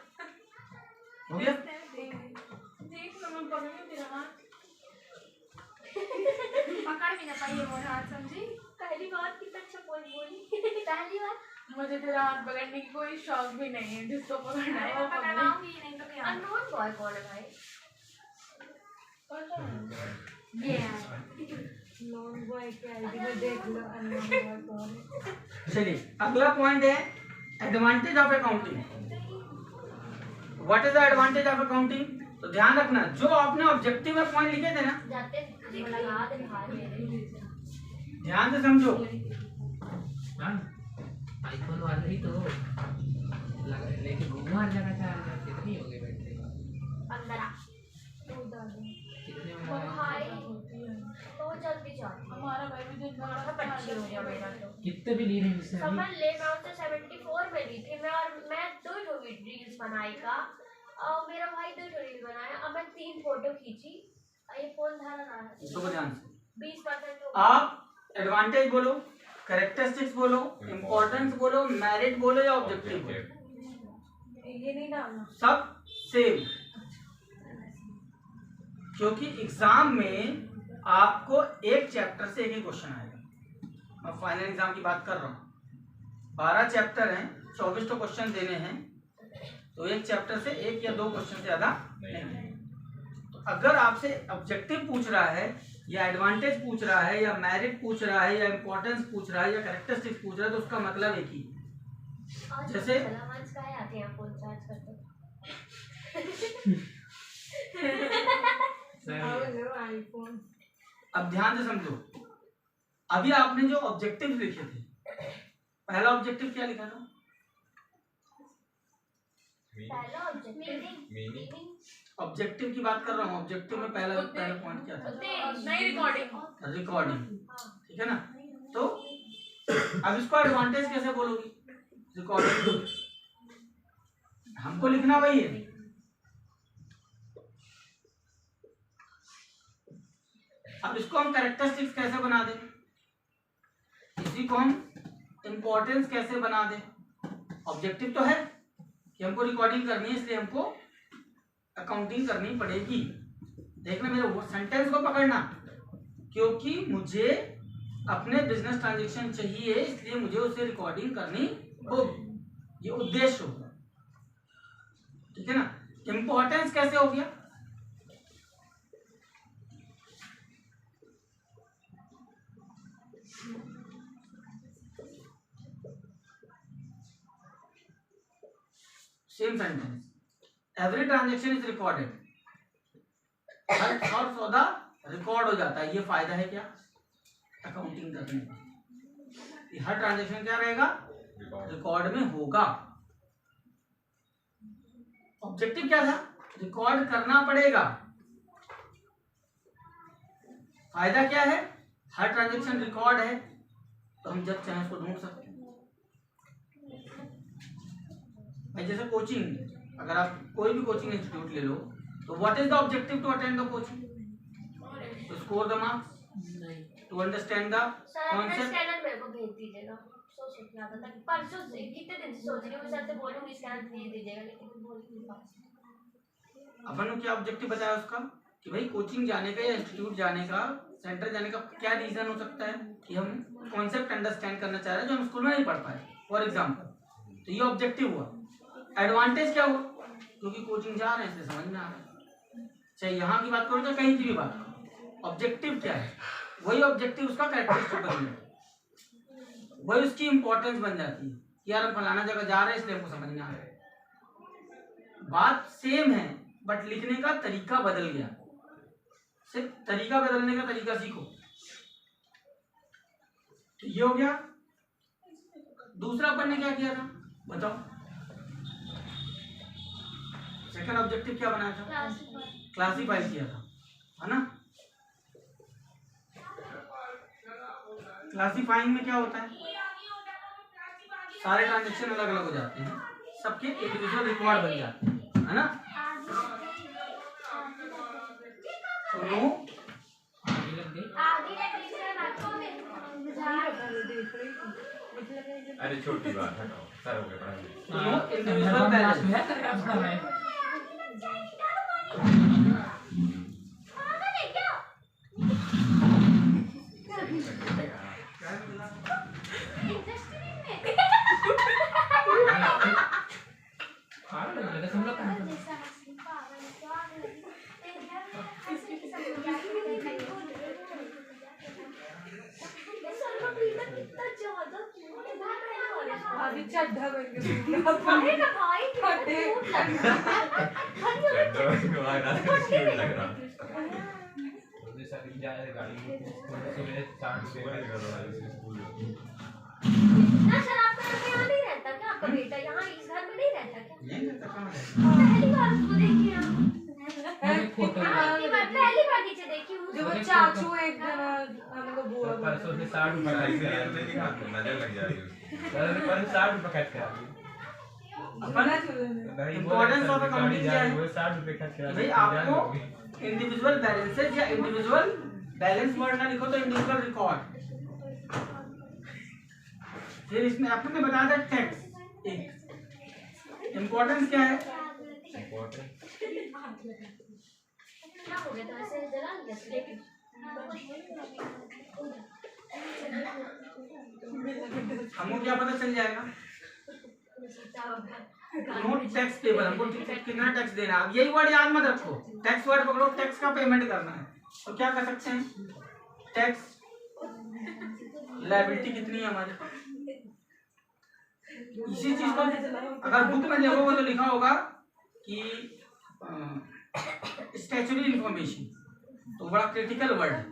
हो गया? देख लो, मैं पकड़ नहीं तेरा हाथ, पकड़ भी ना पाई है मोर हाथ, समझी? पहली बार कितना अच्छा बोली पहली बार। मुझे तेरा हाथ पकड़ने की कोई शौक भी नहीं है, जिसको पकड़ना है वो पकड़ाऊंगी, नहीं तो क्या। अननोन बॉय कौन है भाई? ये नॉन बॉय के आईडी में देख लो अननोन बॉय कौन है। चलिए अगला पॉइंट है advantage of accounting. What is the advantage of accounting? तो ध्यान रखना, जो आपने ऑब्जेक्टिव में पॉइंट लिखे थे ना, जाते लगा दे भाई मेरे। ध्यान से समझो। आईफोन वाले ही तो लेके घूमो हर जगह से। कितनी हो गई बैटरी? 15। कितने में वो भाई होती है। बहुत जल्दी जाती है। हमारा भाई भी दिन भर माथा पच्ची हो गया मेरा तो। कितने भी ली रहे हैं इससे अभी? समझ ले, मैं उससे 74 में ली थी मैं, और मैं 2 रील्स बनाई का, और मेरा भाई 2 रील बनाया, अब मैं 3 फोटो खींची, और ये फोन धारा रहा है। तो ध्यान से 20% हो। आप एडवांटेज बोलो, कैरेक्टरिस्टिक्स बोलो, इम्पोर्टेंस बोलो, मेरिट बोलो या ऑब्जेक्टिव बोलो, ये नहीं डालना। सब सेम। क्योंकि एग्जाम में आपको एक चैप्टर से एक ही क्वेश्चन आएगा। मैं फाइनल एग्जाम की बात कर रहा हूँ, 12 चैप्टर हैं, 24 तो क्वेश्चन देने हैं, तो एक चैप्टर से 1 या 2 क्वेश्चन से ज्यादा नहीं। तो अगर आपसे ऑब्जेक्टिव पूछ रहा है, या एडवांटेज पूछ रहा है, या मेरिट पूछ रहा है, या इंपॉर्टेंस पूछ रहा है, या कैरेक्टरिस्टिक्स पूछ रहा है, तो उसका मतलब एक ही। जैसे सलामांस का है, आते हैं फोन चार्ज करते। आईफोन। अब ध्यान से समझो, अभी आपने जो ऑब्जेक्टिव लिखे थे, पहला ऑब्जेक्टिव क्या लिखा था? पहला ऑब्जेक्टिव ऑब्जेक्टिव की बात कर रहा हूँ। ऑब्जेक्टिव में पहला पॉइंट क्या था? नहीं, रिकॉर्डिंग। रिकॉर्डिंग, ठीक है ना। तो अब इसको एडवांटेज कैसे बोलोगी? रिकॉर्डिंग हमको लिखना वही है। अब इसको हम कैरेक्टरिस्टिक्स कैसे बना दें, इसी को हम इंपॉर्टेंस कैसे बना दें? ऑब्जेक्टिव तो है कि हमको रिकॉर्डिंग करनी है, इसलिए हमको अकाउंटिंग करनी पड़ेगी। देखना मेरे वो सेंटेंस को पकड़ना, क्योंकि मुझे अपने बिजनेस ट्रांजेक्शन चाहिए, इसलिए मुझे उसे रिकॉर्डिंग करनी होगी, ये उद्देश्य होगा, ठीक है ना। इंपॉर्टेंस कैसे हो गया? Same sentence, every transaction is recorded, हर सौदा रिकॉर्ड हो जाता है। ये फायदा है क्या अकाउंटिंग करने का, हर ट्रांजेक्शन क्या रहेगा रिकॉर्ड में होगा। ऑब्जेक्टिव क्या था, रिकॉर्ड करना पड़ेगा। फायदा क्या है, हर ट्रांजेक्शन रिकॉर्ड है तो हम जब चाहे उसको ढूंढ सकते हैं। भाई जैसे कोचिंग, अगर आप कोई भी कोचिंग इंस्टीट्यूट ले लो तो what is the objective to attend the coaching, to score the marks, to understand the sir अपना कॉन्सेप्ट। स्कैनर मेरे को भेज दीजिएगा, सोच के आता था कि परसों से कितने दिन से सोच रही हूँ, सर से बोलूंगी स्कैनर भेज दीजिएगा, लेकिन बोल नहीं पाती। अपन ने क्या ऑब्जेक्टिव बताया उसका कि भाई कोचिंग जाने का या इंस्टीट्यूट जाने का, सेंटर जाने का क्या रीजन हो सकता है कि हम कॉन्सेप्ट अंडरस्टैंड करना चाह रहे हैं जो हम स्कूल में नहीं पढ़ पाए फॉर एग्जाम्पल, तो ये ऑब्जेक्टिव हुआ। एडवांटेज क्या हुआ, क्योंकि कोचिंग जा रहे हैं इसलिए समझ में आ रहा है, चाहे यहाँ की बात करो चाहे कहीं की भी बात करो। ऑब्जेक्टिव क्या है, वही ऑब्जेक्टिव उसका कैरेक्टरिस्टिक बन जाता है, वही उसकी इंपॉर्टेंस बन जाती है कि यार हम फलाना जगह जा रहे हैं इसलिए हमको समझ में आ रहा है। बात सेम है बट लिखने का तरीका बदल गया, सिर्फ तरीका बदलने का तरीका सीखो। तो ये हो गया। दूसरा अपन ने क्या किया था बताओ, सेकंड ऑब्जेक्टिव क्या बनाया था, क्लासीफाई किया था, है ना। क्लासीफाइंग में क्या होता है, सारे ट्रांजेक्शन अलग अलग हो जाते हैं, सबके इंडिविजुअल रिकॉर्ड बन जाते हैं, है ना। तो नो आगे लग गई। आधी लकड़ी से रखो में अरे छोटी बात हटाओ, सर हो गया पढ़ाई। तो नो इंडिविजुअल बैलेंस। अभी चड्ढा बन गया अरे ना भाई फटे। लग रहा ना सर आपका यहाँ नहीं रहता क्या, आपका बेटा यहाँ इस घर में नहीं रहता क्या? नहीं रहता कहाँ रहता? पहली बार उसको देखी हम, कितना पहली बार नीचे देखी हूँ। जो वो चाचू एक जना हमको बुआ परसों से 60 रुपए खरीद के आए। नजर लग जाएगी पर 60 रुपए खर्च कर Importance of accounting क्या है? 60 रुपए खर्च कर भाई आपको इंडिविजुअल बैलेंसेज या इंडिविजुअल बैलेंस वर्ड ना लिखो तो इंडिविजुअल रिकॉर्ड। फिर इसमें आपने बताया था टैक्स, एक इम्पोर्टेंस क्या है, क्या हो गया था ऐसे जला लिया लेकिन हमको क्या पता चल जाएगा। नोट टैक्स पेबल, हमको कितना टैक्स देना है, यही वर्ड याद मत रखो। टैक्स वर्ड पकड़ो, टैक्स का पेमेंट करना है तो क्या कर सकते हैं, टैक्स लायबिलिटी कितनी है हमारी। इसी चीज को अगर बुक में देखोगे तो लिखा होगा कि स्टैच्यूटरी इंफॉर्मेशन, तो बड़ा क्रिटिकल वर्ड है।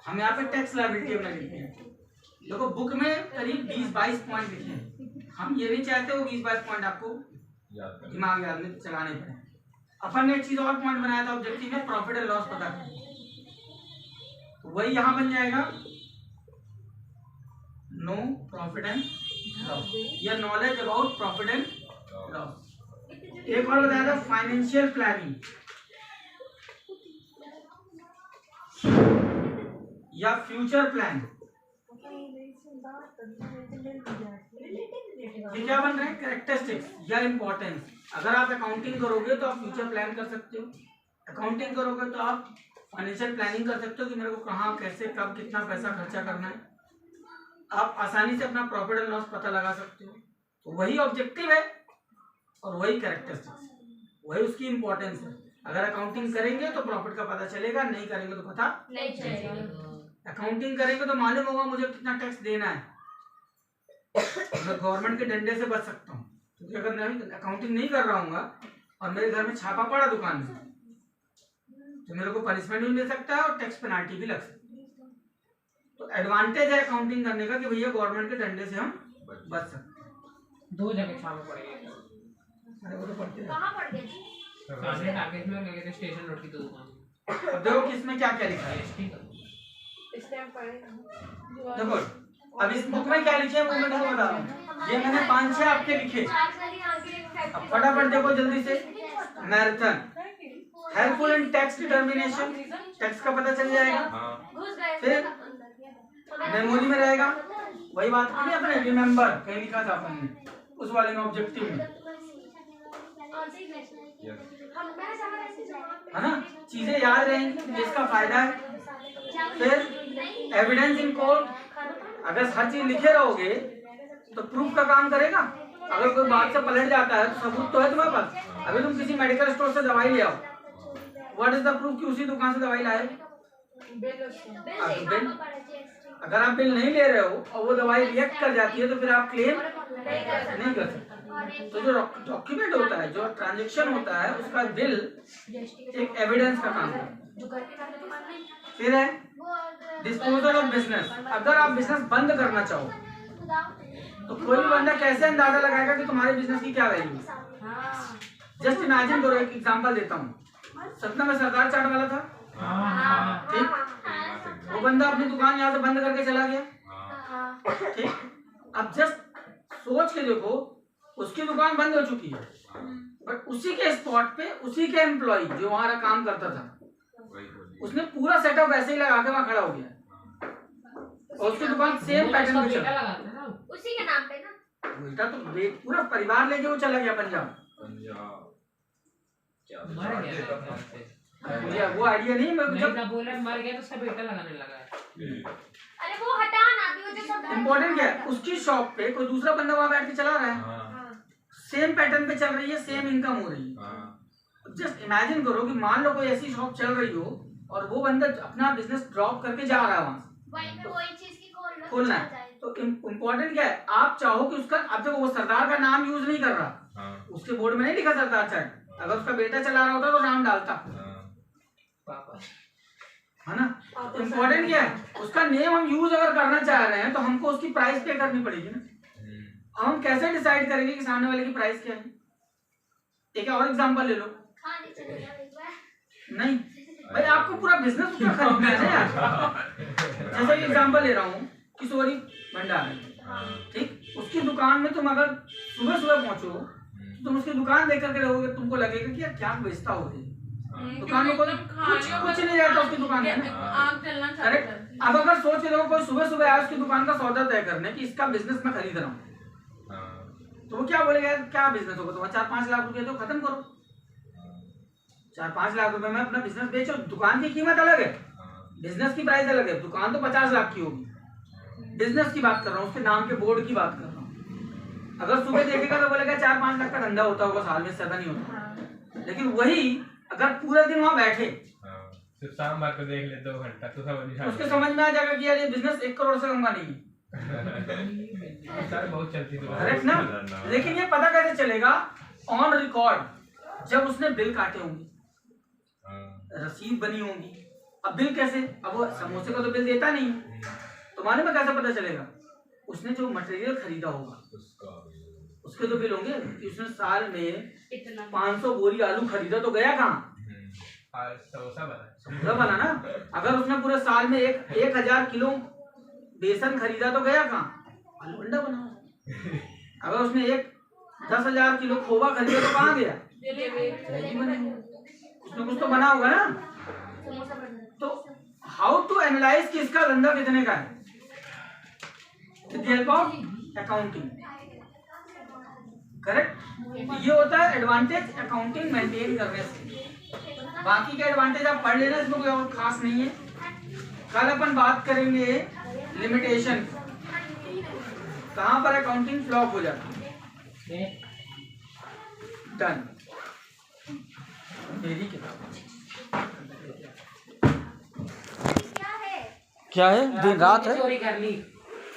हम यहाँ पे टैक्स लायबिलिटी अपना लिखते हैं, देखो बुक में करीब 20-22 पॉइंट लिखे हैं। हम ये नहीं चाहते वो 20-22 पॉइंट आपको दिमाग में चलाने पड़े। अपन ने एक चीज और पॉइंट बनाया था ऑब्जेक्टिव में, प्रॉफिट एंड लॉस पता करें, तो वही यहाँ बन जाएगा नो प्रॉफिट एंड लॉस या knowledge about profit and loss. एक और बताया था फाइनेंशियल प्लानिंग या फ्यूचर प्लान। ये क्या बन रहे हैं, कैरेक्टरिस्टिक्स या इंपॉर्टेंस। अगर आप अकाउंटिंग करोगे तो आप फ्यूचर प्लान कर सकते हो, अकाउंटिंग करोगे तो आप फाइनेंशियल प्लानिंग कर सकते हो कि मेरे को कहाँ कैसे कब कितना पैसा खर्चा करना है। आप आसानी से अपना प्रॉफिट एंड लॉस पता लगा सकते हो। तो वही ऑब्जेक्टिव है और वही कैरेक्टरिस्टिक्स, वही उसकी इंपॉर्टेंस है। अगर अकाउंटिंग करेंगे तो प्रॉफिट का पता चलेगा, नहीं करेंगे तो पता नहीं चलेगा। अकाउंटिंग करेंगे तो मालूम होगा मुझे कितना टैक्स देना है, मैं गवर्नमेंट के डंडे से बच सकता हूँ। क्योंकि अगर मैं अकाउंटिंग नहीं कर रहा हूँ और मेरे घर में छापा पड़ा दुकान में, तो मेरे को पनिशमेंट भी मिल सकता है और टैक्स पेनाल्टी भी लग सकती है। तो एडवांटेज है अकाउंटिंग करने का कि भैया गवर्नमेंट के डंडे से हम बच सकते हैं। 2 जगह छापे पड़ेंगे। अरे वो तो पड़ते हैं। कहाँ पड़ गए जी? सामने टारगेट में लगे थे स्टेशन रोड की 2 दुकान। अब देखो किसमें क्या क्या लिखा है। जीएसटी का स्टैम्प पड़ेगा। देखो अब इस बुक में क्या लिखे है वो मैं तुमको बता रहा हूँ। ये मैंने 5-6 आपके लिखे। अब फटाफट देखो जल्दी से। Marathon, helpful in tax determination, tax का पता चल जाएगा। घुस गए फिर मेमोरी में रहेगा, वही बात की नहीं अपने, रिमेम्बर कहीं लिखा था अपन ने उस वाले में, ऑब्जेक्टिव में, है ना, चीजें याद रहेंगी जिसका फायदा है। फिर एविडेंस इन कोर्ट, अगर हर चीज लिखे रहोगे तो प्रूफ का काम करेगा। अगर कोई बात से पलट जाता है तो सबूत तो है तुम्हारे पास। अभी तुम किसी मेडिकल स्टोर से दवाई ले आओ, व्हाट इज द प्रूफ कि उसी दुकान से दवाई लाए? बिल। अगर आप बिल नहीं ले रहे हो और वो दवाई रिएक्ट कर जाती है तो फिर आप क्लेम नहीं कर सकते। तो जो डॉक्यूमेंट होता है, जो ट्रांजेक्शन होता है, उसका बिल एक एविडेंस का काम है। फिर है डिस्पोजल ऑफ बिजनेस। अगर आप बिजनेस बंद करना चाहो तो कोई भी बंदा कैसे अंदाजा लगाएगा कि तुम्हारे बिजनेस की क्या वैल्यू है? जस्ट इमेजिन करो, एक एग्जांपल देता हूँ। सतना में सरदार चाट वाला था, ठीक, वो बंदा अपनी दुकान यहाँ से बंद करके चला गया, ठीक। अब जस्ट सोच के देखो, उसकी दुकान बंद हो चुकी है, बट उसी के स्पॉट पे उसी के एम्प्लॉय जो वहां काम करता था, उसने पूरा सेटअप वैसे ही लगा के वहां खड़ा हो गया और उसकी दुकान सेम पैटर्न पे चल रहा है। उसी के नाम पे ना, उल्टा तो पूरा परिवार लेके वो चला गया पंजाब। मर गया मुझे वो आइडिया नहीं, मैं जब बोला मर गया तो उसका बेटा लगाने लगा है। अरे वो हटा ना दी, वो जो सब इम्पोर्टेंट क्या है, उसकी शॉप पे कोई दूसरा बंदा वहां बैठ के चला रहा है, सेम पैटर्न पे चल रही है, सेम इनकम हो रही है। जस्ट इमेजिन करो कि मान लो कोई ऐसी शॉप चल रही हो और वो बंदा अपना बिजनेस ड्रॉप करके जा रहा है वहां से, वहीं पे वही चीज की खोलना है। तो इम्पोर्टेंट क्या है, आप चाहो कि उसका, अब देखो वो सरदार का नाम यूज नहीं कर रहा, उसके बोर्ड में नहीं लिखा सरदार चाट। अगर उसका बेटा चला रहा होता तो नाम डालता, है ना। इम्पोर्टेंट क्या है, उसका नेम हम यूज अगर करना चाह रहे हैं तो हमको उसकी प्राइस पे करनी पड़ेगी ना। अब हम कैसे डिसाइड करेंगे कि सामने वाले की प्राइस क्या है? एक और एग्जांपल ले लो। नहीं भाई, आपको पूरा बिजनेस उसका खरीदना है यार। जैसे कि एग्जांपल ले रहा हूँ, किशोरी भंडार, ठीक, उसकी दुकान में तुम अगर सुबह सुबह पहुंचो तो तुम उसकी दुकान देख करके रहोगे, तुमको लगेगा कि यार क्या बेचता होगी दुकान में, कोई कुछ नहीं रहता उसकी दुकान में, करेक्ट। अब अगर सोच के देखो कोई सुबह सुबह आया उसकी दुकान का सौदा तय करने कि इसका बिजनेस मैं खरीद रहा हूँ, तो वो क्या बोलेगा, क्या बिजनेस होगा तुम्हारा? 4-5 लाख रुपए तो खत्म करो, 4-5 लाख रुपए में अपना बिजनेस बेचो। दुकान की कीमत अलग है, बिजनेस की प्राइस अलग है। दुकान तो 50 लाख की होगी, बिजनेस की बात कर रहा हूँ, उसके नाम के बोर्ड की बात कर रहा हूँ। अगर सुबह देखेगा तो बोलेगा 4-5 लाख का धंधा होता होगा साल में, 7 नहीं होता। लेकिन वही अगर पूरा दिन वहां बैठे, सिर्फ शाम भर को देख ले 2 घंटा तो उसके समझ में आ जाएगा कि यार ये बिजनेस 1 करोड़ से कम का नहीं है, सर बहुत चलती थी, करेक्ट ना। लेकिन ये पता कैसे चलेगा? ऑन रिकॉर्ड, जब उसने बिल काटे होंगे, रसीद बनी होंगी। अब बिल कैसे, अब वो समोसे का तो बिल देता नहीं, तुम्हारे में कैसे पता चलेगा? उसने जो मटेरियल खरीदा होगा उसके तो बिल होंगे कि उसने साल में 500 बोरी आलू खरीदा, तो गया कहाँ? समोसा बना ना। अगर उसने पूरे साल में 1000 किलो बेसन खरीदा तो गया कहाँ? आलू अंडा बना। अगर उसने 10,000 किलो खोवा खरीदा तो कहाँ गया? उसने कुछ तो बना होगा ना। तो हाउ टू एनालाइज कि इसका धंधा कितने का है? With the help of accounting, correct. ये होता है एडवांटेज अकाउंटिंग मेंटेन करने से। बाकी के एडवांटेज आप पढ़ लेना, इसमें कोई और खास नहीं है। कल अपन बात करेंगे लिमिटेशन, कहां पर अकाउंटिंग फ्लॉप हो जाता है। डन। मेरी किताब क्या है? क्या है दिन रात है चोरी कर ली